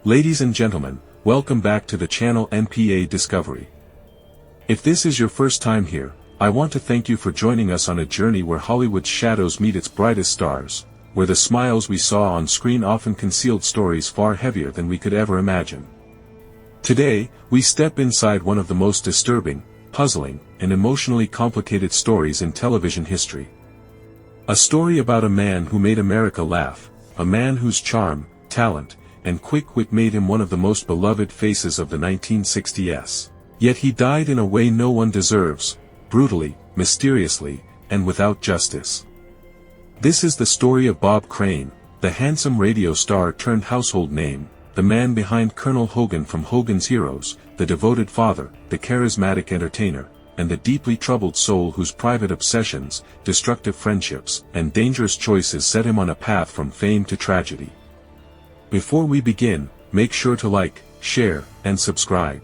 Ladies and gentlemen, welcome back to the channel NPA Discovery. If this is your first time here, I want to thank you for joining us on a journey where Hollywood's shadows meet its brightest stars, where the smiles we saw on screen often concealed stories far heavier than we could ever imagine. Today, we step inside one of the most disturbing, puzzling, and emotionally complicated stories in television history. A story about a man who made America laugh, a man whose charm, talent, and quick wit made him one of the most beloved faces of the 1960s. Yet he died in a way no one deserves, brutally, mysteriously, and without justice. This is the story of Bob Crane, the handsome radio star turned household name, the man behind Colonel Hogan from Hogan's Heroes, the devoted father, the charismatic entertainer, and the deeply troubled soul whose private obsessions, destructive friendships, and dangerous choices set him on a path from fame to tragedy. Before we begin, make sure to like, share, and subscribe.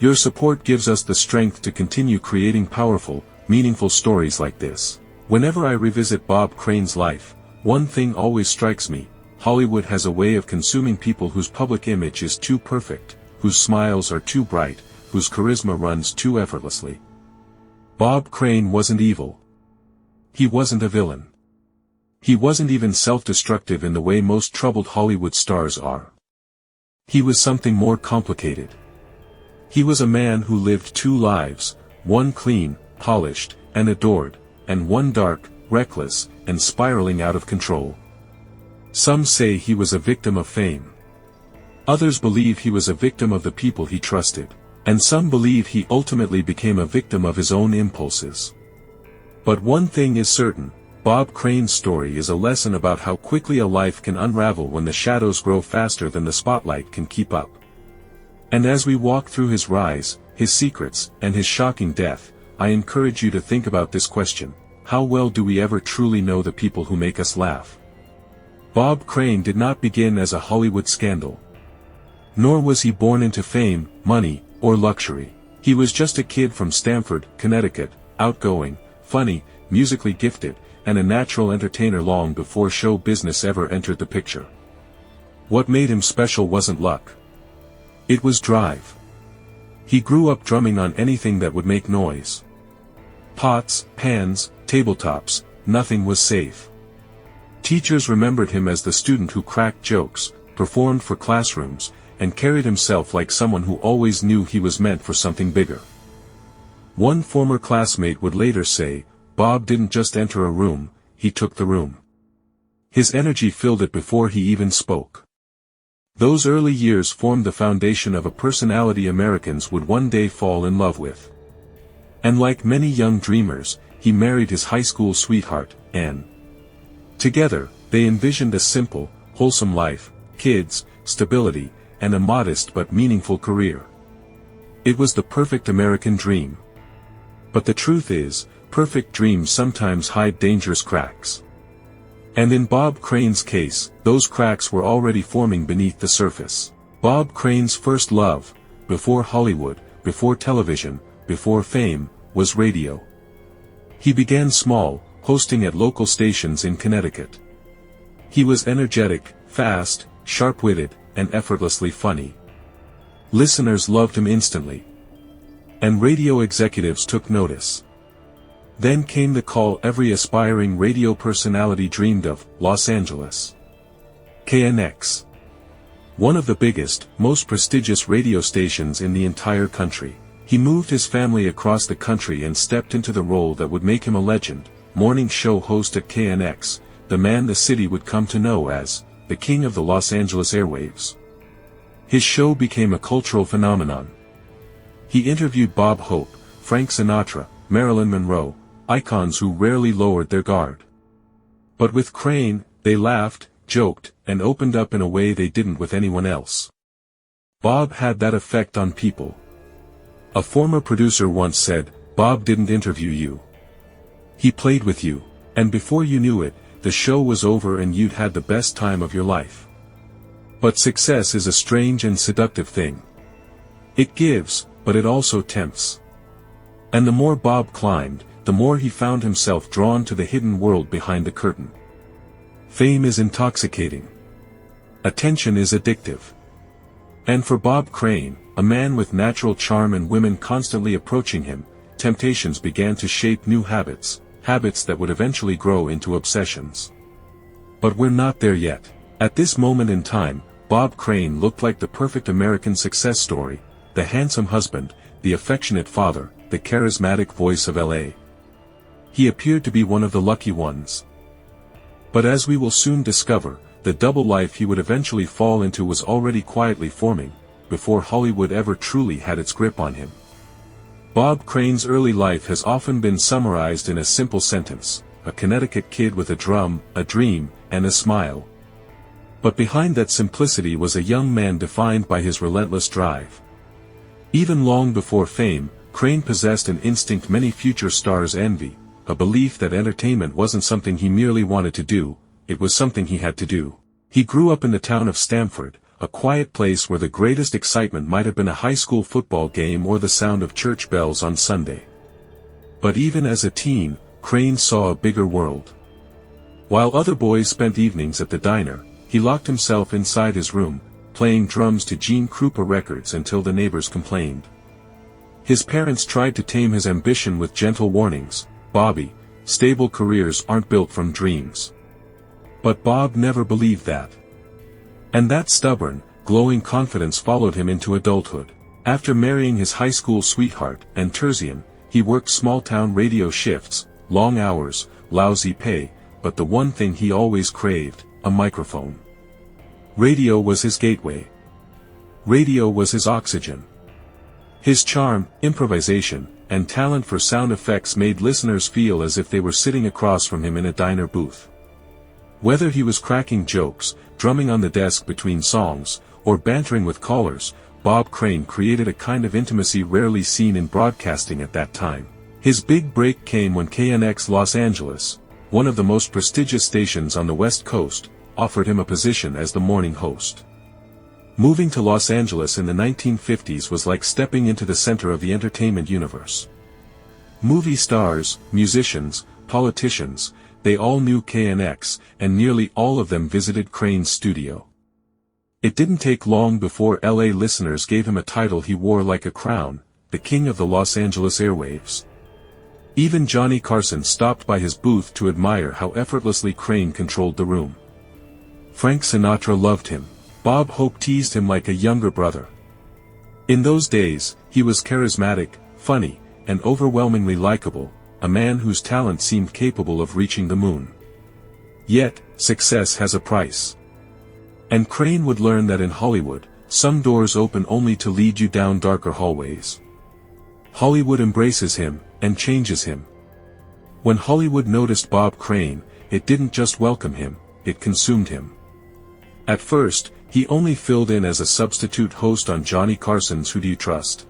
Your support gives us the strength to continue creating powerful, meaningful stories like this. Whenever I revisit Bob Crane's life, one thing always strikes me: Hollywood has a way of consuming people whose public image is too perfect, whose smiles are too bright, whose charisma runs too effortlessly. Bob Crane wasn't evil. He wasn't a villain. He wasn't even self-destructive in the way most troubled Hollywood stars are. He was something more complicated. He was a man who lived two lives, one clean, polished, and adored, and one dark, reckless, and spiraling out of control. Some say he was a victim of fame. Others believe he was a victim of the people he trusted, and some believe he ultimately became a victim of his own impulses. But one thing is certain: Bob Crane's story is a lesson about how quickly a life can unravel when the shadows grow faster than the spotlight can keep up. And as we walk through his rise, his secrets, and his shocking death, I encourage you to think about this question: how well do we ever truly know the people who make us laugh? Bob Crane did not begin as a Hollywood scandal. Nor was he born into fame, money, or luxury. He was just a kid from Stamford, Connecticut, outgoing, funny, musically gifted, and a natural entertainer long before show business ever entered the picture. What made him special wasn't luck. It was drive. He grew up drumming on anything that would make noise. Pots, pans, tabletops, nothing was safe. Teachers remembered him as the student who cracked jokes, performed for classrooms, and carried himself like someone who always knew he was meant for something bigger. One former classmate would later say, "Bob didn't just enter a room, he took the room." His energy filled it before he even spoke. Those early years formed the foundation of a personality Americans would one day fall in love with. And like many young dreamers, he married his high school sweetheart, Anne. Together, they envisioned a simple, wholesome life, kids, stability, and a modest but meaningful career. It was the perfect American dream. But the truth is, perfect dreams sometimes hide dangerous cracks. And in Bob Crane's case, those cracks were already forming beneath the surface. Bob Crane's first love, before Hollywood, before television, before fame, was radio. He began small, hosting at local stations in Connecticut. He was energetic, fast, sharp-witted, and effortlessly funny. Listeners loved him instantly. And radio executives took notice. Then came the call every aspiring radio personality dreamed of: Los Angeles. KNX. One of the biggest, most prestigious radio stations in the entire country. He moved his family across the country and stepped into the role that would make him a legend: morning show host at KNX, the man the city would come to know as the king of the Los Angeles airwaves. His show became a cultural phenomenon. He interviewed Bob Hope, Frank Sinatra, Marilyn Monroe, icons who rarely lowered their guard. But with Crane, they laughed, joked, and opened up in a way they didn't with anyone else. Bob had that effect on people. A former producer once said, "Bob didn't interview you. He played with you, and before you knew it, the show was over and you'd had the best time of your life." But success is a strange and seductive thing. It gives, but it also tempts. And the more Bob climbed, the more he found himself drawn to the hidden world behind the curtain. Fame is intoxicating. Attention is addictive. And for Bob Crane, a man with natural charm and women constantly approaching him, temptations began to shape new habits, habits that would eventually grow into obsessions. But we're not there yet. At this moment in time, Bob Crane looked like the perfect American success story, the handsome husband, the affectionate father, the charismatic voice of LA. He appeared to be one of the lucky ones. But as we will soon discover, the double life he would eventually fall into was already quietly forming, before Hollywood ever truly had its grip on him. Bob Crane's early life has often been summarized in a simple sentence: a Connecticut kid with a drum, a dream, and a smile. But behind that simplicity was a young man defined by his relentless drive. Even long before fame, Crane possessed an instinct many future stars envy, a belief that entertainment wasn't something he merely wanted to do, it was something he had to do. He grew up in the town of Stamford, a quiet place where the greatest excitement might have been a high school football game or the sound of church bells on Sunday. But even as a teen, Crane saw a bigger world. While other boys spent evenings at the diner, he locked himself inside his room, playing drums to Gene Krupa records until the neighbors complained. His parents tried to tame his ambition with gentle warnings: "Bobby, stable careers aren't built from dreams." But Bob never believed that. And that stubborn, glowing confidence followed him into adulthood. After marrying his high school sweetheart, Ann Terzian, he worked small-town radio shifts, long hours, lousy pay, but the one thing he always craved: a microphone. Radio was his gateway. Radio was his oxygen. His charm, improvisation, and talent for sound effects made listeners feel as if they were sitting across from him in a diner booth. Whether he was cracking jokes, drumming on the desk between songs, or bantering with callers, Bob Crane created a kind of intimacy rarely seen in broadcasting at that time. His big break came when KNX Los Angeles, one of the most prestigious stations on the West Coast, offered him a position as the morning host. Moving to Los Angeles in the 1950s was like stepping into the center of the entertainment universe. Movie stars, musicians, politicians, they all knew KNX, and nearly all of them visited Crane's studio. It didn't take long before LA listeners gave him a title he wore like a crown: the King of the Los Angeles airwaves. Even Johnny Carson stopped by his booth to admire how effortlessly Crane controlled the room. Frank Sinatra loved him. Bob Hope teased him like a younger brother. In those days, he was charismatic, funny, and overwhelmingly likable, a man whose talent seemed capable of reaching the moon. Yet, success has a price. And Crane would learn that in Hollywood, some doors open only to lead you down darker hallways. Hollywood embraces him, and changes him. When Hollywood noticed Bob Crane, it didn't just welcome him, it consumed him. At first, he only filled in as a substitute host on Johnny Carson's Who Do You Trust?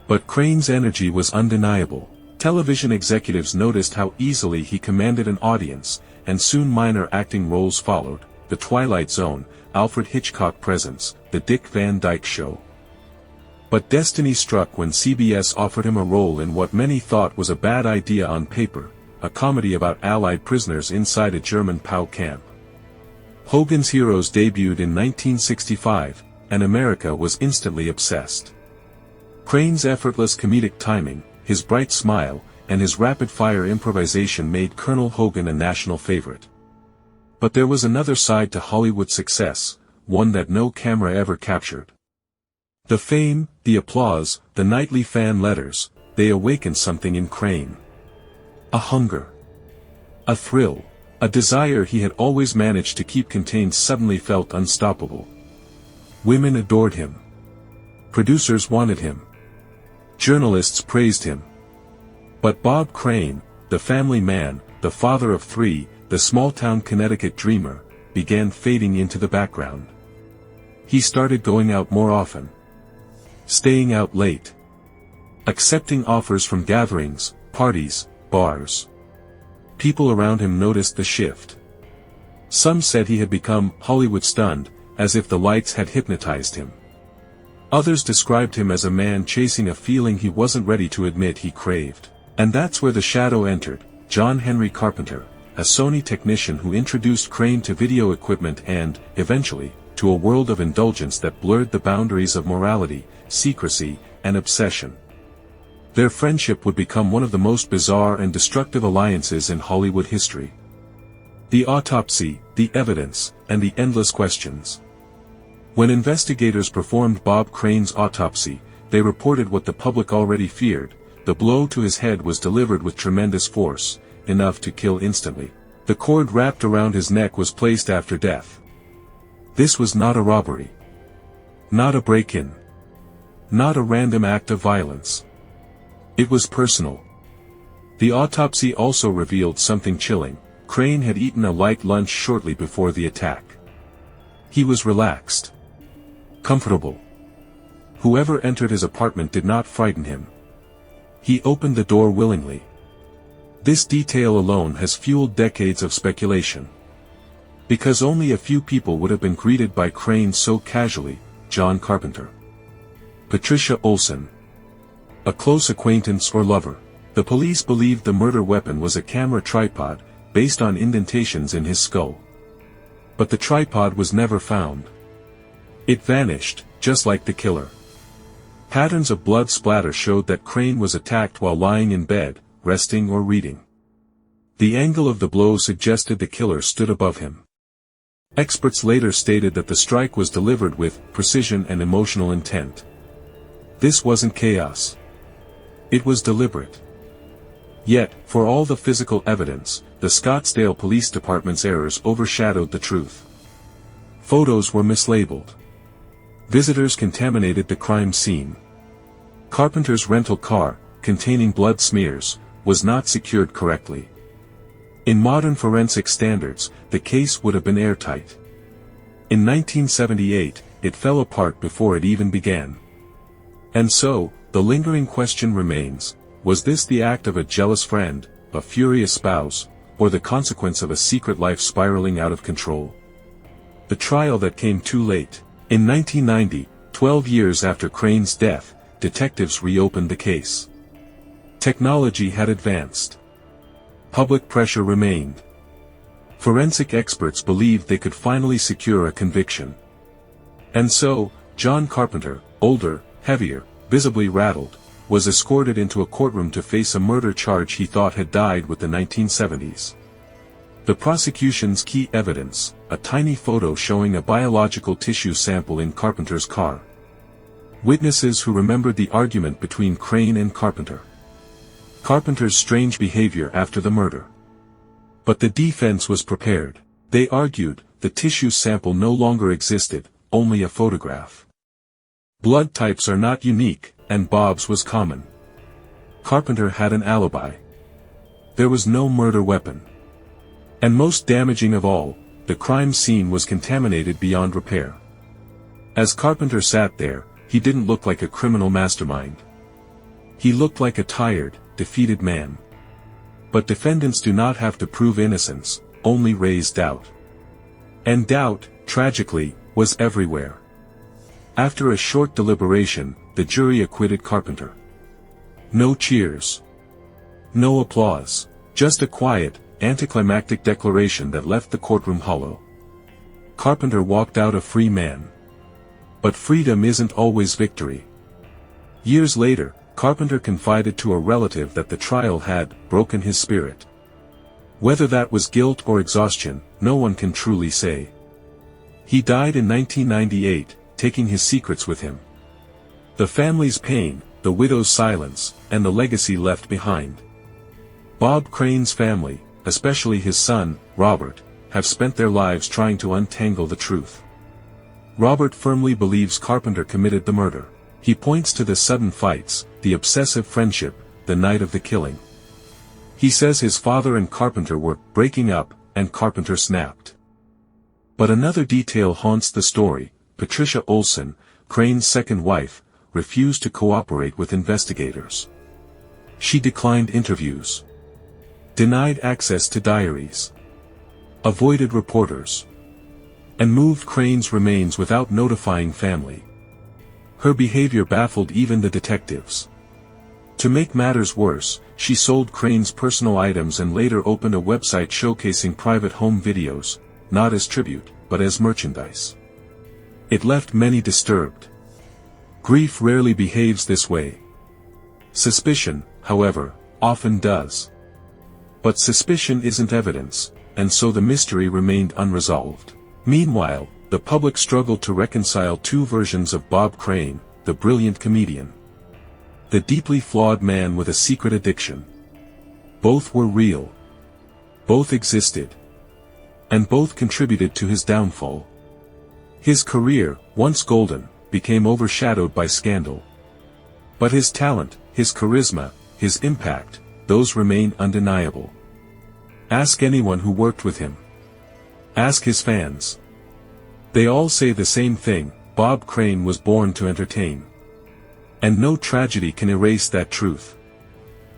But Crane's energy was undeniable. Television executives noticed how easily he commanded an audience, and soon minor acting roles followed: The Twilight Zone, Alfred Hitchcock Presents, The Dick Van Dyke Show. But destiny struck when CBS offered him a role in what many thought was a bad idea on paper, a comedy about Allied prisoners inside a German POW camp. Hogan's Heroes debuted in 1965, and America was instantly obsessed. Crane's effortless comedic timing, his bright smile, and his rapid-fire improvisation made Colonel Hogan a national favorite. But there was another side to Hollywood success, one that no camera ever captured. The fame, the applause, the nightly fan letters, they awakened something in Crane. A hunger. A thrill. A desire he had always managed to keep contained suddenly felt unstoppable. Women adored him. Producers wanted him. Journalists praised him. But Bob Crane, the family man, the father of three, the small-town Connecticut dreamer, began fading into the background. He started going out more often. Staying out late. Accepting offers from gatherings, parties, bars. People around him noticed the shift. Some said he had become Hollywood stunned, as if the lights had hypnotized him. Others described him as a man chasing a feeling he wasn't ready to admit he craved. And that's where the shadow entered: John Carpenter, a Sony technician who introduced Crane to video equipment and, eventually, to a world of indulgence that blurred the boundaries of morality, secrecy, and obsession. Their friendship would become one of the most bizarre and destructive alliances in Hollywood history. The autopsy, the evidence, and the endless questions. When investigators performed Bob Crane's autopsy, they reported what the public already feared: the blow to his head was delivered with tremendous force, enough to kill instantly. The cord wrapped around his neck was placed after death. This was not a robbery. Not a break-in. Not a random act of violence. It was personal. The autopsy also revealed something chilling. Crane had eaten a light lunch shortly before the attack. He was relaxed. Comfortable. Whoever entered his apartment did not frighten him. He opened the door willingly. This detail alone has fueled decades of speculation. Because only a few people would have been greeted by Crane so casually: John Carpenter, Patricia Olson, a close acquaintance or lover. The police believed the murder weapon was a camera tripod, based on indentations in his skull. But the tripod was never found. It vanished, just like the killer. Patterns of blood splatter showed that Crane was attacked while lying in bed, resting or reading. The angle of the blow suggested the killer stood above him. Experts later stated that the strike was delivered with precision and emotional intent. This wasn't chaos. It was deliberate. Yet, for all the physical evidence, the Scottsdale Police Department's errors overshadowed the truth. Photos were mislabeled. Visitors contaminated the crime scene. Carpenter's rental car, containing blood smears, was not secured correctly. In modern forensic standards, the case would have been airtight. In 1978, it fell apart before it even began. And so, the lingering question remains: was this the act of a jealous friend, a furious spouse, or the consequence of a secret life spiraling out of control? The trial that came too late. In 1990, 12 years after Crane's death, detectives reopened the case. Technology had advanced. Public pressure remained. Forensic experts believed they could finally secure a conviction. And so, John Carpenter, older, heavier, visibly rattled, was escorted into a courtroom to face a murder charge he thought had died with the 1970s. The prosecution's key evidence: a tiny photo showing a biological tissue sample in Carpenter's car. Witnesses who remembered the argument between Crane and Carpenter. Carpenter's strange behavior after the murder. But the defense was prepared. They argued the tissue sample no longer existed, only a photograph. Blood types are not unique, and Bob's was common. Carpenter had an alibi. There was no murder weapon. And most damaging of all, the crime scene was contaminated beyond repair. As Carpenter sat there, he didn't look like a criminal mastermind. He looked like a tired, defeated man. But defendants do not have to prove innocence, only raise doubt. And doubt, tragically, was everywhere. After a short deliberation, the jury acquitted Carpenter. No cheers. No applause. Just a quiet, anticlimactic declaration that left the courtroom hollow. Carpenter walked out a free man. But freedom isn't always victory. Years later, Carpenter confided to a relative that the trial had broken his spirit. Whether that was guilt or exhaustion, no one can truly say. He died in 1998, taking his secrets with him. The family's pain, the widow's silence, and the legacy left behind. Bob Crane's family, especially his son, Robert, have spent their lives trying to untangle the truth. Robert firmly believes Carpenter committed the murder. He points to the sudden fights, the obsessive friendship, the night of the killing. He says his father and Carpenter were breaking up, and Carpenter snapped. But another detail haunts the story: Patricia Olson, Crane's second wife, refused to cooperate with investigators. She declined interviews, denied access to diaries, avoided reporters, and moved Crane's remains without notifying family. Her behavior baffled even the detectives. To make matters worse, she sold Crane's personal items and later opened a website showcasing private home videos, not as tribute, but as merchandise. It left many disturbed. Grief rarely behaves this way. Suspicion, however, often does. But suspicion isn't evidence, and so the mystery remained unresolved. Meanwhile, the public struggled to reconcile two versions of Bob Crane, the brilliant comedian. The deeply flawed man with a secret addiction. Both were real. Both existed. And both contributed to his downfall. His career, once golden, became overshadowed by scandal. But his talent, his charisma, his impact, those remain undeniable. Ask anyone who worked with him. Ask his fans. They all say the same thing: Bob Crane was born to entertain. And no tragedy can erase that truth.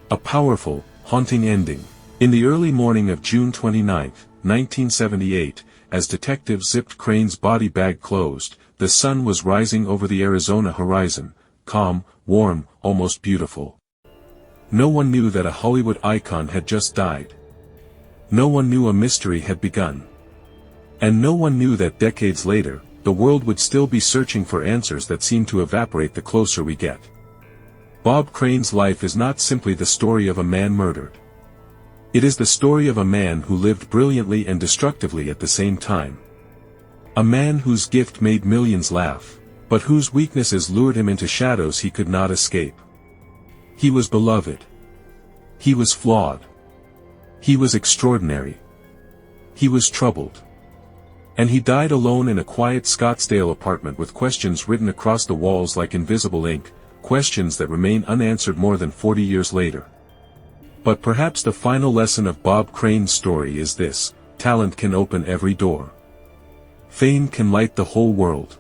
A powerful, haunting ending. In the early morning of June 29, 1978, as detectives zipped Crane's body bag closed, the sun was rising over the Arizona horizon, calm, warm, almost beautiful. No one knew that a Hollywood icon had just died. No one knew a mystery had begun. And no one knew that decades later, the world would still be searching for answers that seem to evaporate the closer we get. Bob Crane's life is not simply the story of a man murdered. It is the story of a man who lived brilliantly and destructively at the same time. A man whose gift made millions laugh, but whose weaknesses lured him into shadows he could not escape. He was beloved. He was flawed. He was extraordinary. He was troubled. And he died alone in a quiet Scottsdale apartment with questions written across the walls like invisible ink, questions that remain unanswered more than 40 years later. But perhaps the final lesson of Bob Crane's story is this: talent can open every door. Fame can light the whole world.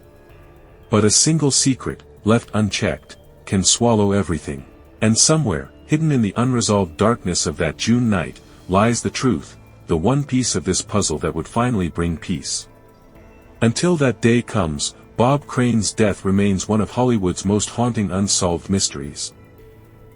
But a single secret, left unchecked, can swallow everything. And somewhere, hidden in the unresolved darkness of that June night, lies the truth, the one piece of this puzzle that would finally bring peace. Until that day comes, Bob Crane's death remains one of Hollywood's most haunting unsolved mysteries.